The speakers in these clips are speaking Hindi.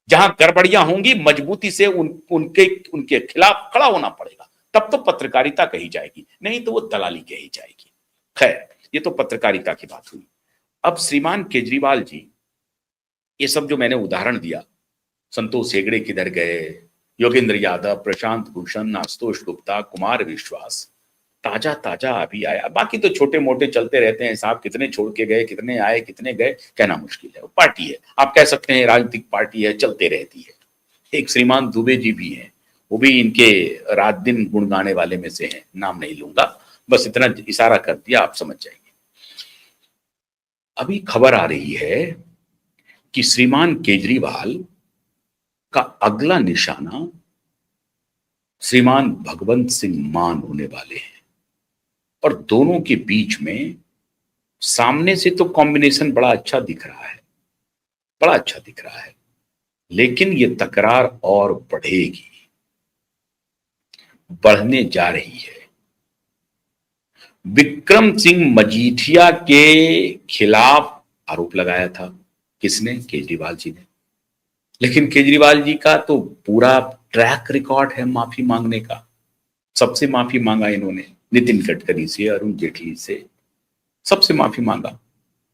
जहां गड़बड़ियां होंगी मजबूती से उनके उनके खिलाफ खड़ा होना पड़ेगा, तब तो पत्रकारिता कही जाएगी, नहीं तो वो दलाली कही जाएगी। खैर, ये तो पत्रकारिता की बात हुई। अब श्रीमान केजरीवाल जी, ये सब जो मैंने उदाहरण दिया, संतोष हेगड़े किधर गए, योगेंद्र यादव, प्रशांत भूषण, आशुतोष गुप्ता, कुमार विश्वास, ताजा ताजा अभी आया। बाकी तो छोटे मोटे चलते रहते हैं साहब, कितने छोड़ के गए, कितने आए, कितने गए, कहना मुश्किल है। वो पार्टी है, आप कह सकते हैं राजनीतिक पार्टी है, चलते रहती है। एक श्रीमान दुबे जी भी हैं, वो भी इनके रात दिन गुण गाने वाले में से हैं, नाम नहीं लूंगा, बस इतना इशारा कर दिया, आप समझ जाएंगे। अभी खबर आ रही है कि श्रीमान केजरीवाल का अगला निशाना श्रीमान भगवंत सिंह मान होने वाले हैं, और दोनों के बीच में सामने से तो कॉम्बिनेशन बड़ा अच्छा दिख रहा है, बड़ा अच्छा दिख रहा है, लेकिन ये तकरार और बढ़ेगी, बढ़ने जा रही है। विक्रम सिंह मजीठिया के खिलाफ आरोप लगाया था, किसने? केजरीवाल जी ने। लेकिन केजरीवाल जी का तो पूरा ट्रैक रिकॉर्ड है माफी मांगने का। सबसे माफी मांगा इन्होंने, नितिन गडकरी से, अरुण जेटली से, सबसे माफी मांगा।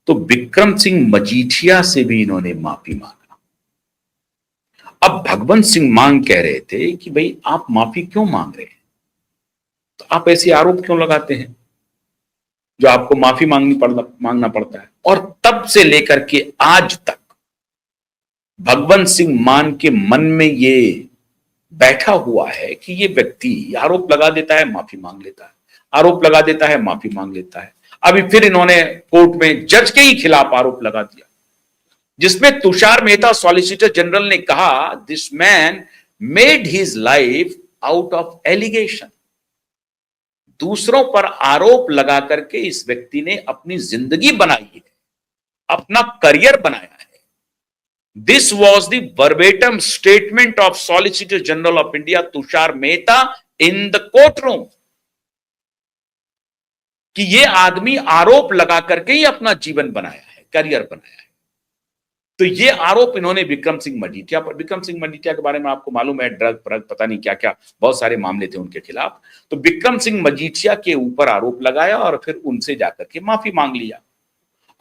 तो विक्रम सिंह मजीठिया से भी इन्होंने माफी मांगा। अब भगवंत सिंह मान कह रहे थे कि भाई आप माफी क्यों मांग रहे हैं, तो आप ऐसे आरोप क्यों लगाते हैं जो आपको माफी मांगना पड़ता है। और तब से लेकर के आज तक भगवंत सिंह मान के मन में ये बैठा हुआ है कि ये व्यक्ति आरोप लगा देता है, माफी मांग लेता है, आरोप लगा देता है, माफी मांग लेता है। अभी फिर इन्होंने कोर्ट में जज के ही खिलाफ आरोप लगा दिया, जिसमें तुषार मेहता सॉलिसिटर जनरल ने कहा, this man made his life out of allegation. दूसरों पर आरोप लगा करके इस व्यक्ति ने अपनी जिंदगी बनाई है, अपना करियर बनाया है। This was the verbatim statement of solicitor general of India Tushar Mehta in the court room, कि ये आदमी आरोप लगा करके ही अपना जीवन बनाया है, करियर बनाया है। तो ये आरोप इन्होंने विक्रम सिंह मजीठिया पर, विक्रम सिंह मजीठिया के बारे में आपको मालूम है, ड्रग पता नहीं क्या क्या बहुत सारे मामले थे उनके खिलाफ। तो विक्रम सिंह मजीठिया के ऊपर आरोप लगाया और फिर उनसे जाकर के माफी मांग लिया।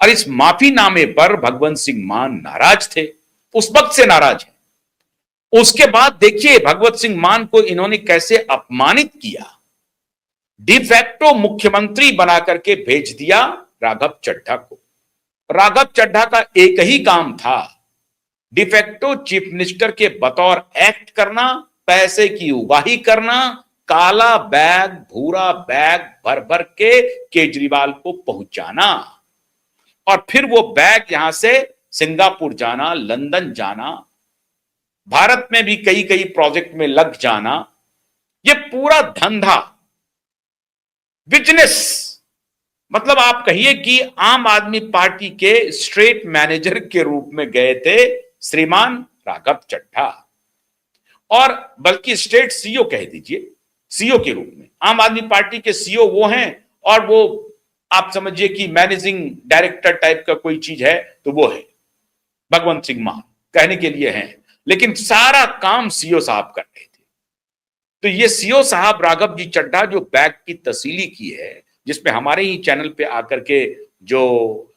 और इस माफी नामे पर भगवंत सिंह मान नाराज थे, उस वक्त से नाराज है। उसके बाद देखिए भगवंत सिंह मान को इन्होंने कैसे अपमानित किया, डिफैक्टो मुख्यमंत्री बना करके भेज दिया राघव चड्ढा को। राघव चड्ढा का एक ही काम था, डिफेक्टो चीफ मिनिस्टर के बतौर एक्ट करना, पैसे की उगाही करना, काला बैग, भूरा बैग भर भर के केजरीवाल को पहुंचाना, और फिर वो बैग यहां से सिंगापुर जाना, लंदन जाना, भारत में भी कई कई प्रोजेक्ट में लग जाना। ये पूरा धंधा, बिजनेस, मतलब आप कहिए कि आम आदमी पार्टी के स्टेट मैनेजर के रूप में गए थे श्रीमान राघव चड्ढा, और बल्कि स्टेट सीईओ कह दीजिए, सीईओ के रूप में। आम आदमी पार्टी के सीईओ वो हैं, और वो आप समझिए कि मैनेजिंग डायरेक्टर टाइप का कोई चीज है तो वो है भगवंत सिंह मान, कहने के लिए हैं, लेकिन सारा काम सीईओ साहब कर रहे थे। तो ये सीईओ साहब राघव जी चड्ढा जो बैग की तसीली की है, जिसमें हमारे ही चैनल पे आकर के जो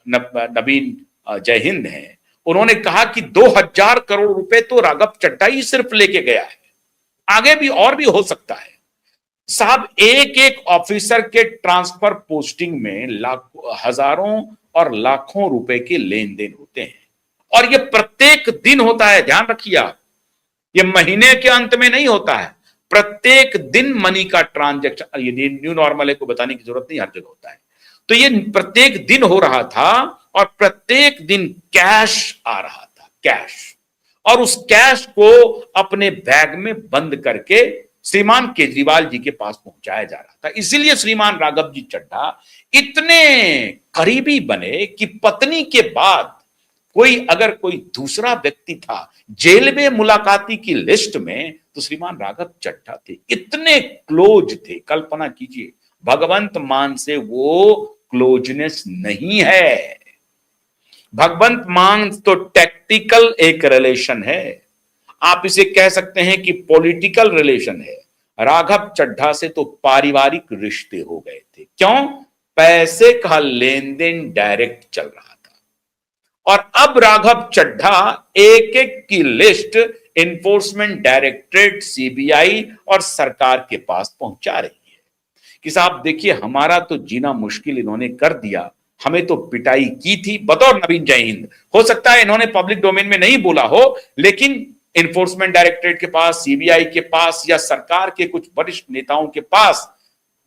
नवीन जय हिंद हैं, उन्होंने कहा कि 2000 करोड़ रुपए तो राघव चड्ढा ही सिर्फ लेके गया है, आगे भी और भी हो सकता है। साहब एक एक ऑफिसर के ट्रांसफर पोस्टिंग में लाखों, हजारों और लाखों रुपए के लेन देन होते हैं, और ये प्रत्येक दिन होता है, ध्यान रखिए आप, ये महीने के अंत में नहीं होता है, प्रत्येक दिन मनी का ट्रांजैक्शन। ये न्यू नॉर्मल है, को बताने की जरूरत नहीं, हर जगह होता है। तो ये प्रत्येक दिन हो रहा था, और प्रत्येक दिन कैश आ रहा था, कैश, और उस कैश को अपने बैग में बंद करके श्रीमान केजरीवाल जी के पास पहुंचाया जा रहा था। इसीलिए श्रीमान राघव जी चड्ढा इतने करीबी बने कि पत्नी के बाद अगर कोई दूसरा व्यक्ति था जेल में मुलाकाती की लिस्ट में, तो श्रीमान राघव चड्ढा थे, इतने क्लोज थे। कल्पना कीजिए, भगवंत मान से वो क्लोजनेस नहीं है। भगवंत मान तो टैक्टिकल एक रिलेशन है, आप इसे कह सकते हैं कि पॉलिटिकल रिलेशन है। राघव चड्ढा से तो पारिवारिक रिश्ते हो गए थे। क्यों? पैसे का लेन देन डायरेक्ट चल रहा था। और अब राघव चड्ढा एक एक की लिस्ट एनफोर्समेंट डायरेक्टरेट, सीबीआई और सरकार के पास पहुंचा रही है कि साहब देखिए, हमारा तो जीना मुश्किल इन्होंने कर दिया, हमें तो पिटाई की थी बतौर नवीन जय हिंद। हो सकता है इन्होंने पब्लिक डोमेन में नहीं बोला हो, लेकिन एनफोर्समेंट डायरेक्टरेट के पास, सीबीआई के पास या सरकार के कुछ वरिष्ठ नेताओं के पास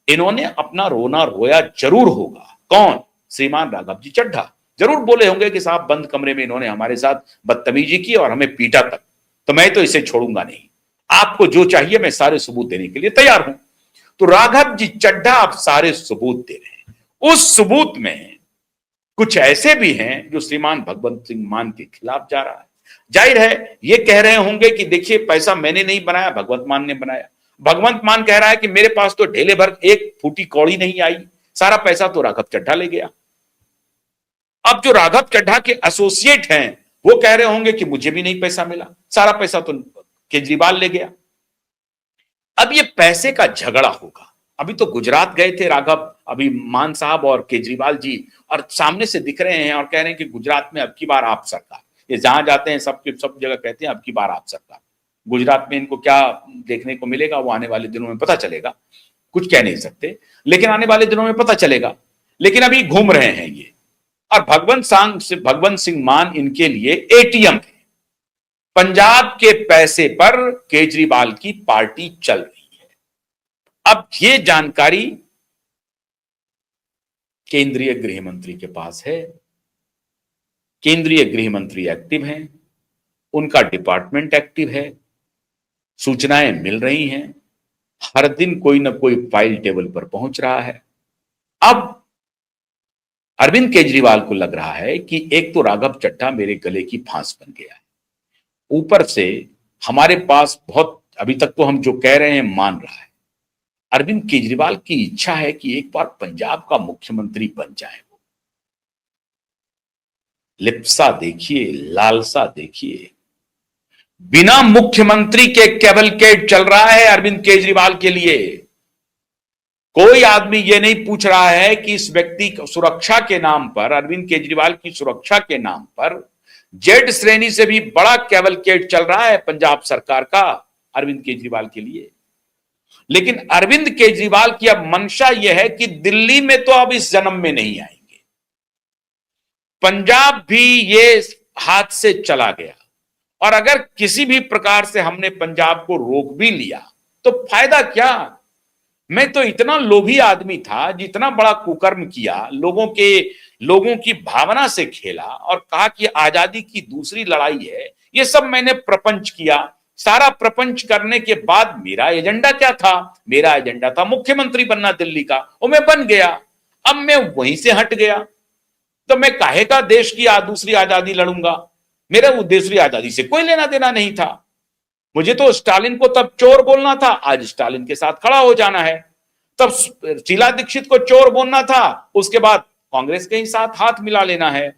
इन्होंने अपना रोना रोया जरूर होगा। कौन? श्रीमान राघव जी चड्ढा जरूर बोले होंगे कि साहब बंद कमरे में इन्होंने हमारे साथ बदतमीजी की और हमें पीटा तक, तो मैं तो इसे छोड़ूंगा नहीं, आपको जो चाहिए मैं सारे सबूत देने के लिए तैयार हूं। तो राघव जी चड्ढा आप सारे सबूत दे रहे हैं। उस सबूत में कुछ ऐसे भी हैं जो श्रीमान भगवंत सिंह मान के खिलाफ जा रहा है। जाहिर है ये कह रहे होंगे कि देखिए पैसा मैंने नहीं बनाया, भगवंत मान ने बनाया। भगवंत मान कह रहा है कि मेरे पास तो ढेले भर एक फूटी कौड़ी नहीं आई, सारा पैसा तो राघव चड्ढा ले गया। अब जो राघव चड्ढा के एसोसिएट हैं वो कह रहे होंगे कि मुझे भी नहीं पैसा मिला, सारा पैसा तो केजरीवाल ले गया। अब ये पैसे का झगड़ा होगा। अभी तो गुजरात गए थे राघव, अभी मान साहब और केजरीवाल जी, और सामने से दिख रहे हैं और कह रहे हैं कि गुजरात में अब की बार आप सरकार। ये जहां जाते हैं सब जगह कहते हैं अब की बार आप सरकार। गुजरात में इनको क्या देखने को मिलेगा वो आने वाले दिनों में पता चलेगा, कुछ कह नहीं सकते, लेकिन आने वाले दिनों में पता चलेगा। लेकिन अभी घूम रहे हैं ये, और भगवंत सिंह मान इनके लिए एटीएम है। पंजाब के पैसे पर केजरीवाल की पार्टी चल रही है। अब ये जानकारी केंद्रीय गृह मंत्री के पास है। केंद्रीय गृह मंत्री एक्टिव हैं, उनका डिपार्टमेंट एक्टिव है, सूचनाएं मिल रही हैं, हर दिन कोई ना कोई फाइल टेबल पर पहुंच रहा है। अब अरविंद केजरीवाल को लग रहा है कि एक तो राघव चड्ढा मेरे गले की फांस बन गया है, ऊपर से हमारे पास बहुत, अभी तक तो हम जो कह रहे हैं मान रहा है। अरविंद केजरीवाल की इच्छा है कि एक बार पंजाब का मुख्यमंत्री बन जाए। लिप्सा देखिए, लालसा देखिए, बिना मुख्यमंत्री के कैवलकेड चल रहा है अरविंद केजरीवाल के लिए। कोई आदमी ये नहीं पूछ रहा है कि इस व्यक्ति सुरक्षा के नाम पर, अरविंद केजरीवाल की सुरक्षा के नाम पर जेड श्रेणी से भी बड़ा कैवलकेड चल रहा है पंजाब सरकार का अरविंद केजरीवाल के लिए। लेकिन अरविंद केजरीवाल की अब मंशा यह है कि दिल्ली में तो अब इस जन्म में नहीं आएंगे, पंजाब भी ये हाथ से चला गया, और अगर किसी भी प्रकार से हमने पंजाब को रोक भी लिया तो फायदा क्या? मैं तो इतना लोभी आदमी था, जितना बड़ा कुकर्म किया, लोगों की भावना से खेला और कहा कि आजादी की दूसरी लड़ाई है, ये सब मैंने प्रपंच किया। सारा प्रपंच करने के बाद मेरा एजेंडा क्या था? मेरा एजेंडा था मुख्यमंत्री बनना दिल्ली का, और मैं बन गया। अब मैं वहीं से हट गया तो मैं काहे का देश की दूसरी आजादी लड़ूंगा? मेरा वो दूसरी आजादी से कोई लेना देना नहीं था। मुझे तो स्टालिन को तब चोर बोलना था, आज स्टालिन के साथ खड़ा हो जाना है। तब शीला दीक्षित को चोर बोलना था, उसके बाद कांग्रेस के ही साथ हाथ मिला लेना है।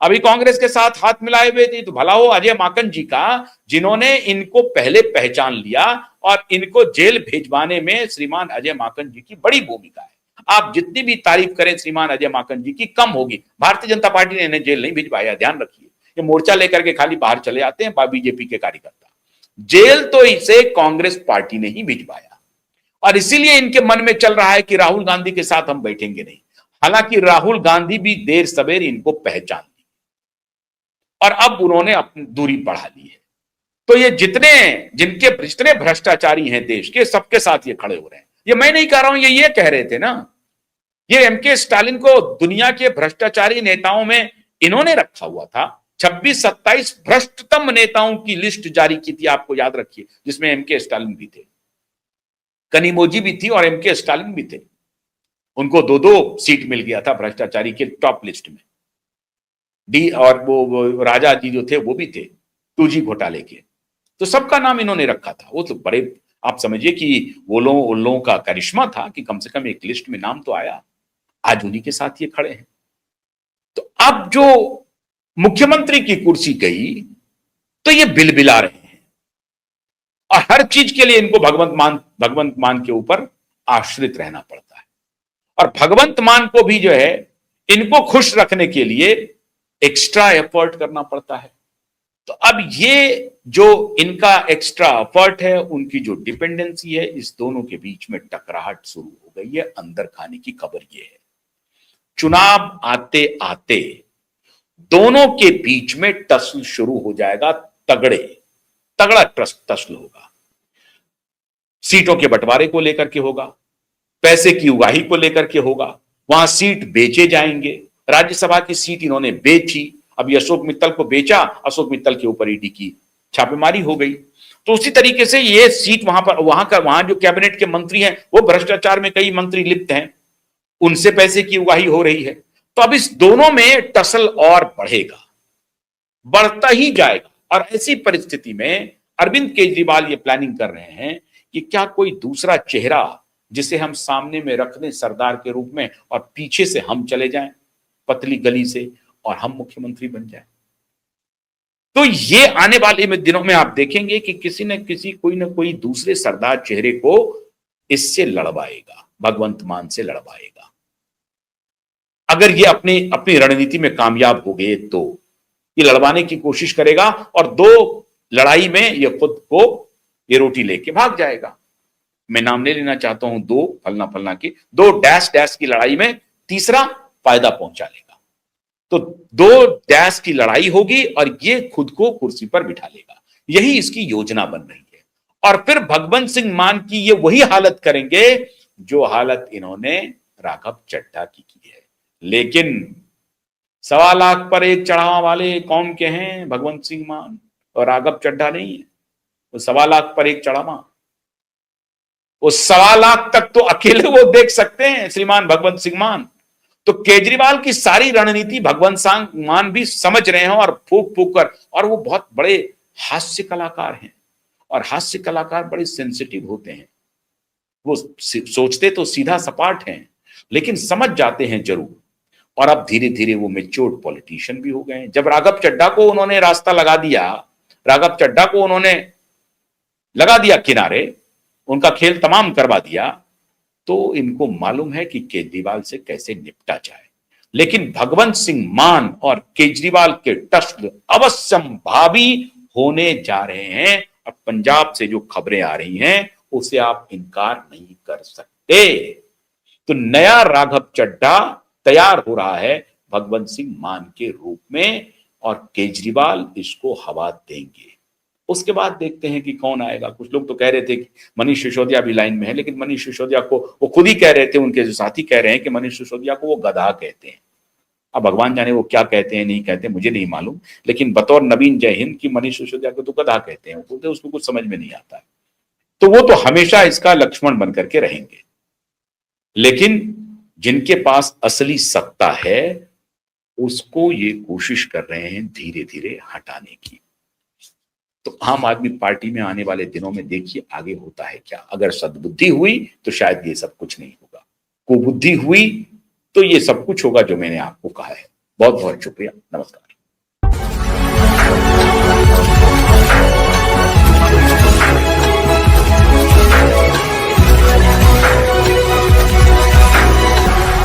अभी कांग्रेस के साथ हाथ मिलाए हुए थे तो भला हो अजय माकन जी का, जिन्होंने इनको पहले पहचान लिया, और इनको जेल भेजवाने में श्रीमान अजय माकन जी की बड़ी भूमिका है। आप जितनी भी तारीफ करें श्रीमान अजय माकन जी की कम होगी। भारतीय जनता पार्टी ने इन्हें जेल नहीं भिजवाया, ध्यान रखिए। ये मोर्चा लेकर के खाली बाहर चले आते हैं बीजेपी के कार्यकर्ता, जेल तो इसे कांग्रेस पार्टी ने ही भिजवाया। और इसीलिए इनके मन में चल रहा है कि राहुल गांधी के साथ हम बैठेंगे नहीं। हालांकि राहुल गांधी भी देर सवेर इनको पहचान ली और अब उन्होंने अपनी दूरी बढ़ा ली है। तो ये जितने भ्रष्टाचारी हैं देश के, सबके साथ ये खड़े हो रहे हैं। ये मैं नहीं कह रहा हूं, ये कह रहे थे ना। ये एमके स्टालिन को दुनिया के भ्रष्टाचारी नेताओं में इन्होंने रखा हुआ था। 26-27 भ्रष्टतम नेताओं की लिस्ट जारी की थी, आपको याद रखिए, जिसमें एमके स्टालिन भी थे, कनिमोजी भी थी और एमके स्टालिन भी थे। उनको 2-2 सीट मिल गया था भ्रष्टाचारी के टॉप लिस्ट में। डी और वो राजा जी जो थे वो भी थे 2G घोटाले के। तो सबका नाम इन्होंने रखा था। वो तो बड़े, आप समझिए कि उन लोगों का करिश्मा था कि कम से कम एक लिस्ट में नाम तो आया। आज उन्हीं के साथ ये खड़े हैं। तो अब जो मुख्यमंत्री की कुर्सी गई तो ये बिलबिला रहे हैं और हर चीज के लिए इनको भगवंत मान के ऊपर आश्रित रहना पड़ता है। और भगवंत मान को भी जो है इनको खुश रखने के लिए एक्स्ट्रा एफर्ट करना पड़ता है। तो अब ये जो इनका एक्स्ट्रा एफर्ट है, उनकी जो डिपेंडेंसी है, इस दोनों के बीच में टकराहट शुरू हो गई है। अंदर खाने की खबर ये है, चुनाव आते आते दोनों के बीच में टसल शुरू हो जाएगा। तगड़ा टसल होगा। सीटों के बंटवारे को लेकर के होगा, पैसे की उगाही को लेकर के होगा, वहां सीट बेचे जाएंगे। राज्यसभा की सीट इन्होंने बेची, अभी अशोक मित्तल को बेचा, अशोक मित्तल के ऊपर ईडी की छापेमारी हो गई। तो उसी तरीके से ये सीट वहां जो कैबिनेट के मंत्री हैं, वो भ्रष्टाचार में कई मंत्री लिप्त हैं, उनसे पैसे की उगाही हो रही है। तो अब इस दोनों में टसल और बढ़ेगा, बढ़ता ही जाएगा। और ऐसी परिस्थिति में अरविंद केजरीवाल ये प्लानिंग कर रहे हैं कि क्या कोई दूसरा चेहरा जिसे हम सामने में रख दें सरदार के रूप में, और पीछे से हम चले जाएं पतली गली से और हम मुख्यमंत्री बन जाएं। तो ये आने वाले दिनों में आप देखेंगे कि किसी न किसी कोई ना कोई दूसरे सरदार चेहरे को इससे लड़वाएगा, भगवंत मान से लड़वाएगा। अगर ये अपनी रणनीति में कामयाब हो गए तो ये लड़वाने की कोशिश करेगा, और दो लड़ाई में ये खुद को ये रोटी लेके भाग जाएगा। मैं नाम नहीं लेना चाहता हूं, दो फलना की, दो डैश डैश की लड़ाई में तीसरा फायदा पहुंचा लेगा। तो दो डैश की लड़ाई होगी और ये खुद को कुर्सी पर बिठा लेगा। यही इसकी योजना बन रही है। और फिर भगवंत सिंह मान की ये वही हालत करेंगे जो हालत इन्होंने राघव चड्ढा की है। लेकिन 1.25 लाख पर एक चढ़ावा वाले कौम के हैं भगवंत सिंह मान, और राघव चड्ढा नहीं है। वो 1.25 लाख पर एक चढ़ावा, वो 1.25 लाख तक तो अकेले वो देख सकते हैं श्रीमान भगवंत सिंह मान। तो केजरीवाल की सारी रणनीति भगवंत सिंह मान भी समझ रहे हैं, और फूक फूक कर। और वो बहुत बड़े हास्य कलाकार हैं, और हास्य कलाकार बड़े सेंसिटिव होते हैं। वो सोचते तो सीधा सपाट हैं, लेकिन समझ जाते हैं जरूर। और अब धीरे धीरे वो मैच्योर्ड पॉलिटिशियन भी हो गए हैं। जब राघव चड्ढा को उन्होंने रास्ता लगा दिया, राघव चड्ढा को उन्होंने लगा दिया किनारे, उनका खेल तमाम करवा दिया, तो इनको मालूम है कि केजरीवाल से कैसे निपटा जाए। लेकिन भगवंत सिंह मान और केजरीवाल के टसल अवश्यंभावी होने जा रहे हैं। और पंजाब से जो खबरें आ रही हैं उसे आप इनकार नहीं कर सकते। तो नया राघव चड्ढा तैयार हो रहा है भगवंत सिंह मान के रूप में, और केजरीवाल इसको हवा देंगे। उसके बाद देखते हैं कि कौन आएगा। कुछ लोग तो कह रहे थे कि मनीष सिसोदिया भी लाइन में है, लेकिन मनीष सिसोदिया को वो खुद ही कह रहे थे, उनके जो साथी कह रहे हैं कि मनीष सिसोदिया को वो गधा कहते हैं। अब भगवान जाने वो क्या कहते हैं नहीं कहते, मुझे नहीं मालूम, लेकिन बतौर नवीन जय हिंद की मनीष सिसोदिया को तो गधा कहते हैं, बोलते उसको कुछ समझ में नहीं आता है। तो वो तो हमेशा इसका लक्ष्मण बन करके रहेंगे। लेकिन जिनके पास असली सत्ता है उसको ये कोशिश कर रहे हैं धीरे धीरे हटाने की। तो आम आदमी पार्टी में आने वाले दिनों में देखिए आगे होता है क्या। अगर सद्बुद्धि हुई तो शायद ये सब कुछ नहीं होगा, कुबुद्धि हुई तो ये सब कुछ होगा जो मैंने आपको कहा है। बहुत बहुत शुक्रिया, नमस्कार।